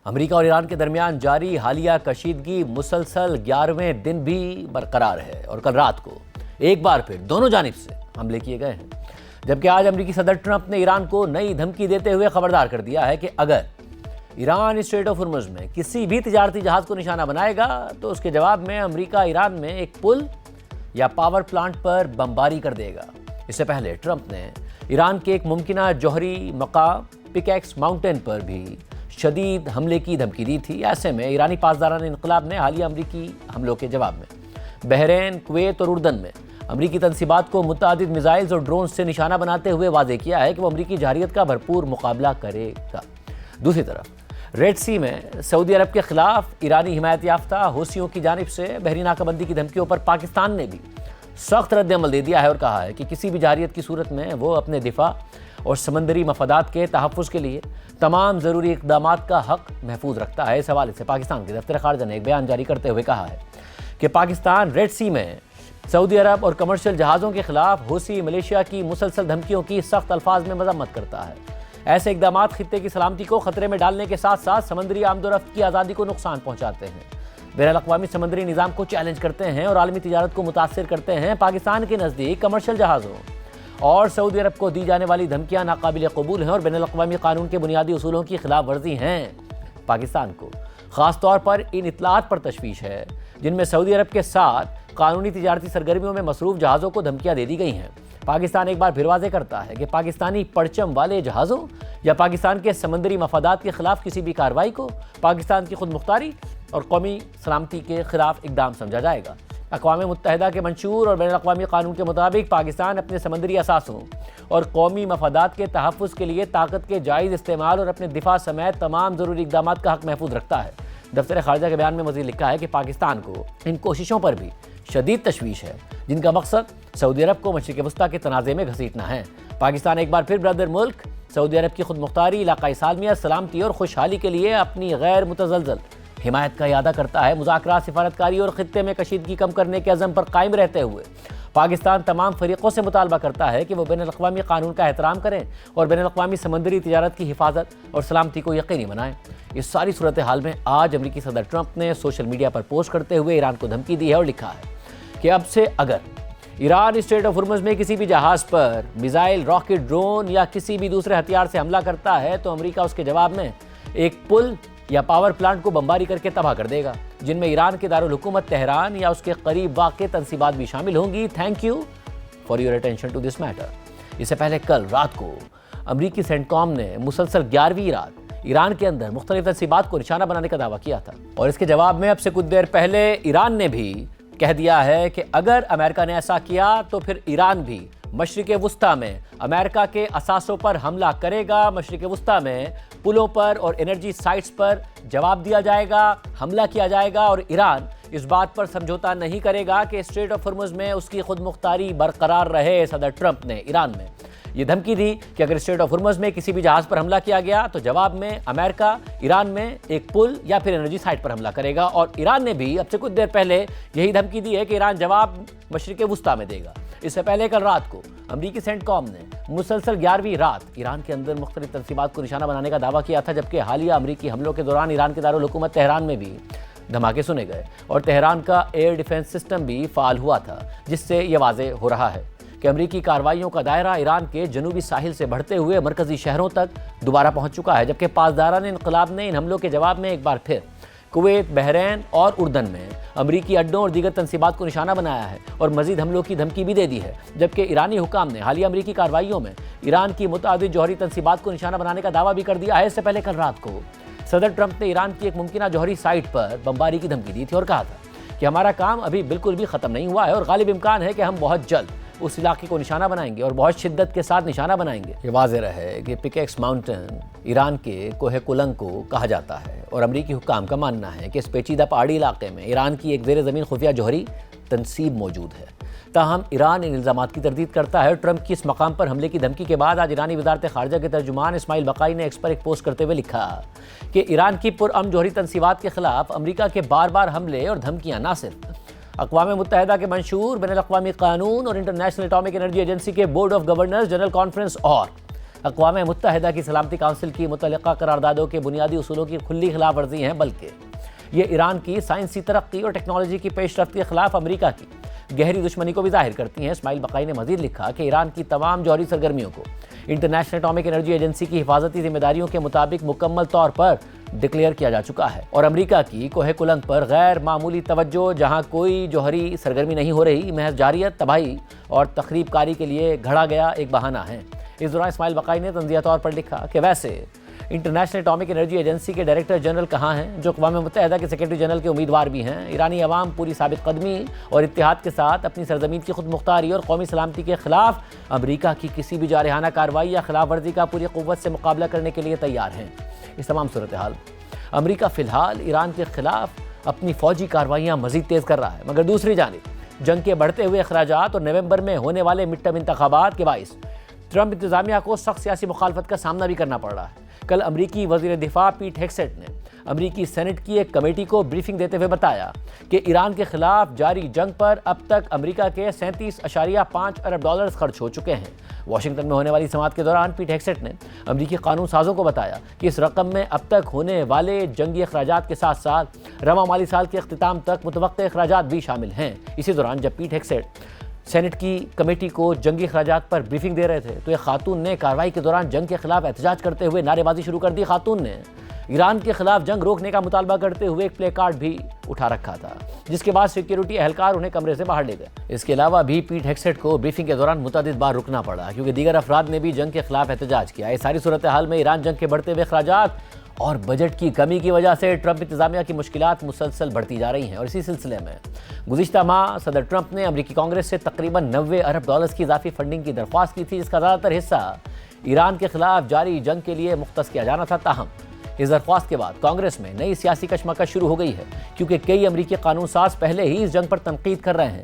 امریکہ اور ایران کے درمیان جاری حالیہ کشیدگی مسلسل 11ویں دن بھی برقرار ہے اور کل رات کو ایک بار پھر دونوں جانب سے حملے کیے گئے ہیں، جبکہ آج امریکی صدر ٹرمپ نے ایران کو نئی دھمکی دیتے ہوئے خبردار کر دیا ہے کہ اگر ایران اسٹریٹ آف ہرمز میں کسی بھی تجارتی جہاز کو نشانہ بنائے گا تو اس کے جواب میں امریکہ ایران میں ایک پل یا پاور پلانٹ پر بمباری کر دے گا۔ اس سے پہلے ٹرمپ نے ایران کے ایک ممکنہ جوہری مقام پکیکس ماؤنٹین پر بھی شدید حملے کی دھمکی دی تھی۔ ایسے میں ایرانی پاسداران انقلاب نے حالیہ امریکی حملوں کے جواب میں بحرین، کویت اور اردن میں امریکی تنصیبات کو متعدد میزائلز اور ڈرونز سے نشانہ بناتے ہوئے واضح کیا ہے کہ وہ امریکی جارحیت کا بھرپور مقابلہ کرے گا۔ دوسری طرف ریڈ سی میں سعودی عرب کے خلاف ایرانی حمایت یافتہ حوثیوں کی جانب سے بحری ناکہ بندی کی دھمکیوں پر پاکستان نے بھی سخت رد عمل دے دیا ہے اور کہا ہے کہ کسی بھی جارحیت کی صورت میں وہ اپنے دفاع اور سمندری مفادات کے تحفظ کے لیے تمام ضروری اقدامات کا حق محفوظ رکھتا ہے۔ اس حوالے سے پاکستان کے دفتر خارجہ نے ایک بیان جاری کرتے ہوئے کہا ہے کہ پاکستان ریڈ سی میں سعودی عرب اور کمرشل جہازوں کے خلاف حوثی ملیشیا کی مسلسل دھمکیوں کی سخت الفاظ میں مذمت کرتا ہے۔ ایسے اقدامات خطے کی سلامتی کو خطرے میں ڈالنے کے ساتھ ساتھ سمندری آمد و رفت کی آزادی کو نقصان پہنچاتے ہیں، بین الاقوامی سمندری نظام کو چیلنج کرتے ہیں اور عالمی تجارت کو متاثر کرتے ہیں۔ پاکستان کے نزدیک کمرشل جہازوں اور سعودی عرب کو دی جانے والی دھمکیاں ناقابل قبول ہیں اور بین الاقوامی قانون کے بنیادی اصولوں کی خلاف ورزی ہیں۔ پاکستان کو خاص طور پر ان اطلاعات پر تشویش ہے جن میں سعودی عرب کے ساتھ قانونی تجارتی سرگرمیوں میں مصروف جہازوں کو دھمکیاں دے دی گئی ہیں۔ پاکستان ایک بار پھر واضح کرتا ہے کہ پاکستانی پرچم والے جہازوں یا پاکستان کے سمندری مفادات کے خلاف کسی بھی کارروائی کو پاکستان کی خود مختاری اور قومی سلامتی کے خلاف اقدام سمجھا جائے گا۔ اقوام متحدہ کے منشور اور بین الاقوامی قانون کے مطابق پاکستان اپنے سمندری اثاثوں اور قومی مفادات کے تحفظ کے لیے طاقت کے جائز استعمال اور اپنے دفاع سمیت تمام ضروری اقدامات کا حق محفوظ رکھتا ہے۔ دفتر خارجہ کے بیان میں مزید لکھا ہے کہ پاکستان کو ان کوششوں پر بھی شدید تشویش ہے جن کا مقصد سعودی عرب کو مشرق وسطیٰ کے تنازع میں گھسیٹنا ہے۔ پاکستان ایک بار پھر برادر ملک سعودی عرب کی خود مختاری، علاقائی سالمیت، سلامتی اور خوشحالی کے لیے اپنی غیر متزلزل حمایت کا اعادہ کرتا ہے۔ مذاکرات، سفارتکاری اور خطے میں کشیدگی کم کرنے کے عزم پر قائم رہتے ہوئے پاکستان تمام فریقوں سے مطالبہ کرتا ہے کہ وہ بین الاقوامی قانون کا احترام کریں اور بین الاقوامی سمندری تجارت کی حفاظت اور سلامتی کو یقینی بنائیں۔ اس ساری صورتحال میں آج امریکی صدر ٹرمپ نے سوشل میڈیا پر پوسٹ کرتے ہوئے ایران کو دھمکی دی ہے اور لکھا ہے کہ اب سے اگر ایران اسٹریٹ آف ہرمز میں کسی بھی جہاز پر میزائل، راکٹ، ڈرون یا کسی بھی دوسرے ہتھیار سے حملہ کرتا ہے تو امریکہ اس کے جواب میں ایک پل یا پاور پلانٹ کو بمباری کر کے تباہ کر دے گا، جن میں ایران کے دارالحکومت تہران یا اس کے قریب واقع تنصیبات بھی شامل ہوں گی۔ Thank you for your attention to this matter. اس سے پہلے کل رات کو امریکی سینٹ کام نے مسلسل 11ویں رات ایران کے اندر مختلف تنصیبات کو نشانہ بنانے کا دعویٰ کیا تھا، اور اس کے جواب میں اب سے کچھ دیر پہلے ایران نے بھی کہہ دیا ہے کہ اگر امریکہ نے ایسا کیا تو پھر ایران بھی مشرق وسطیٰ میں امریکہ کے اثاثوں پر حملہ کرے گا۔ مشرق وسطیٰ میں پلوں پر اور انرجی سائٹس پر جواب دیا جائے گا، حملہ کیا جائے گا، اور ایران اس بات پر سمجھوتا نہیں کرے گا کہ اسٹریٹ آف ہرمز میں اس کی خود مختاری برقرار رہے۔ صدر ٹرمپ نے ایران میں یہ دھمکی دی کہ اگر اسٹریٹ آف ہرمز میں کسی بھی جہاز پر حملہ کیا گیا تو جواب میں امریکہ ایران میں ایک پل یا پھر انرجی سائٹ پر حملہ کرے گا، اور ایران نے بھی اب سے کچھ دیر پہلے یہی دھمکی دی ہے کہ ایران جواب مشرق وسطیٰ میں دے گا۔ اس سے پہلے کل رات کو امریکی سینٹ کام نے مسلسل 11ویں رات ایران کے اندر مختلف تنصیبات کو نشانہ بنانے کا دعویٰ کیا تھا، جبکہ حالیہ امریکی حملوں کے دوران ایران کے دارالحکومت تہران میں بھی دھماکے سنے گئے اور تہران کا ایئر ڈیفنس سسٹم بھی فعال ہوا تھا، جس سے یہ واضح ہو رہا ہے کہ امریکی کارروائیوں کا دائرہ ایران کے جنوبی ساحل سے بڑھتے ہوئے مرکزی شہروں تک دوبارہ پہنچ چکا ہے، جبکہ پاسداران انقلاب نے ان حملوں کے جواب میں ایک بار پھر کویت، بحرین اور اردن میں امریکی اڈوں اور دیگر تنصیبات کو نشانہ بنایا ہے اور مزید حملوں کی دھمکی بھی دے دی ہے، جبکہ ایرانی حکام نے حالیہ امریکی کارروائیوں میں ایران کی متعدد جوہری تنصیبات کو نشانہ بنانے کا دعویٰ بھی کر دیا ہے۔ اس سے پہلے کل رات کو صدر ٹرمپ نے ایران کی ایک ممکنہ جوہری سائٹ پر بمباری کی دھمکی دی تھی اور کہا تھا کہ ہمارا کام ابھی بالکل بھی ختم نہیں ہوا ہے اور غالب امکان ہے کہ ہم بہت جلد اس علاقے کو نشانہ بنائیں گے اور بہت شدت کے ساتھ نشانہ بنائیں گے۔ یہ واضح رہے کہ پکیکس ماؤنٹین ایران کے کوہ کلنگ کو کہا جاتا ہے اور امریکی حکام کا ماننا ہے کہ اس پیچیدہ پہاڑی علاقے میں ایران کی ایک زیر زمین خفیہ جوہری تنصیب موجود ہے۔ تاہم ایران ان الزامات کی تردید کرتا ہے۔ ٹرمپ کی اس مقام پر حملے کی دھمکی کے بعد آج ایرانی وزارت خارجہ کے ترجمان اسماعیل بقائی نے ایکس پر ایک پوسٹ کرتے ہوئے لکھا کہ ایران کی پرامن جوہری تنصیبات کے خلاف امریکہ کے بار بار حملے اور دھمکیاں نہ صرف اقوام متحدہ کے منشور، بین الاقوامی قانون اور انٹرنیشنل اٹامک انرجی ایجنسی کے board of governors, general conference اور اقوام متحدہ کی سلامتی کونسل کی متعلقہ قراردادوں کے بنیادی اصولوں کی کھلی خلاف ورزی ہیں، بلکہ یہ ایران کی سائنسی ترقی اور ٹیکنالوجی کی پیش رفت کے خلاف امریکہ کی گہری دشمنی کو بھی ظاہر کرتی ہیں۔ اسماعیل بقائی نے مزید لکھا کہ ایران کی تمام جوہری سرگرمیوں کو انٹرنیشنل اٹامک انرجی ایجنسی کی حفاظتی ذمہ داریوں کے مطابق مکمل طور پر ڈکلیئر کیا جا چکا ہے، اور امریکہ کی کوہ کلنگ پر غیر معمولی توجہ، جہاں کوئی جوہری سرگرمی نہیں ہو رہی، محض جارحیت، تباہی اور تخریب کاری کے لیے گھڑا گیا ایک بہانہ ہے۔ اس دوران اسماعیل بقائی نے تنزیہ طور پر لکھا کہ ویسے انٹرنیشنل اٹامک انرجی ایجنسی کے ڈائریکٹر جنرل کہاں ہیں، جو اقوام متحدہ کے سیکرٹری جنرل کے امیدوار بھی ہیں؟ ایرانی عوام پوری ثابت قدمی اور اتحاد کے ساتھ اپنی سرزمین کی خود مختاری اور قومی سلامتی کے خلاف امریکہ کی کسی بھی جارحانہ کارروائی یا خلاف ورزی کا پوری قوت سے مقابلہ کرنے کے لیے تیار ہیں۔ اس تمام صورتحال امریکہ فی الحال ایران کے خلاف اپنی فوجی کارروائیاں مزید تیز کر رہا ہے، مگر دوسری جانب جنگ کے بڑھتے ہوئے اخراجات اور نومبر میں ہونے والے مڈ ٹرم انتخابات کے باعث ٹرمپ انتظامیہ کو سخت سیاسی مخالفت کا سامنا بھی کرنا پڑ رہا ہے۔ کل امریکی وزیر دفاع پیٹ ہیگسیٹ نے امریکی سینٹ کی ایک کمیٹی کو بریفنگ دیتے ہوئے بتایا کہ ایران کے خلاف جاری جنگ پر اب تک امریکہ کے 37.5 ارب ڈالرز خرچ ہو چکے ہیں۔ واشنگٹن میں ہونے والی سماعت کے دوران پیٹ ہیگسیٹ نے امریکی قانون سازوں کو بتایا کہ اس رقم میں اب تک ہونے والے جنگی اخراجات کے ساتھ ساتھ رواں مالی سال کے اختتام تک متوقع اخراجات بھی شامل ہیں۔ اسی دوران جب پیٹ ہیگسیٹ سینٹ کی کمیٹی کو جنگی اخراجات پر بریفنگ دے رہے تھے تو ایک خاتون نے کارروائی کے دوران جنگ کے خلاف احتجاج کرتے ہوئے نعرے بازی شروع کر دی۔ خاتون نے ایران کے خلاف جنگ روکنے کا مطالبہ کرتے ہوئے ایک پلے کارڈ بھی اٹھا رکھا تھا، جس کے بعد سیکیورٹی اہلکار انہیں کمرے سے باہر لے گئے۔ اس کے علاوہ بھی پیٹ ہیگسیٹ کو بریفنگ کے دوران متعدد بار رکنا پڑا کیونکہ دیگر افراد نے بھی جنگ کے خلاف احتجاج کیا۔ اس ساری صورتحال میں ایران جنگ کے بڑھتے ہوئے اخراجات اور بجٹ کی کمی کی وجہ سے ٹرمپ انتظامیہ کی مشکلات مسلسل بڑھتی جا رہی ہیں، اور اسی سلسلے میں گزشتہ ماہ صدر ٹرمپ نے امریکی کانگریس سے تقریباً 90 ارب ڈالرز کی اضافی فنڈنگ کی درخواست کی تھی، جس کا زیادہ تر حصہ ایران کے خلاف جاری جنگ کے لیے مختص کیا جانا تھا۔ تاہم اس درخواست کے بعد کانگریس میں نئی سیاسی کشمکش شروع ہو گئی ہے، کیونکہ کئی امریکی قانون ساز پہلے ہی اس جنگ پر تنقید کر رہے ہیں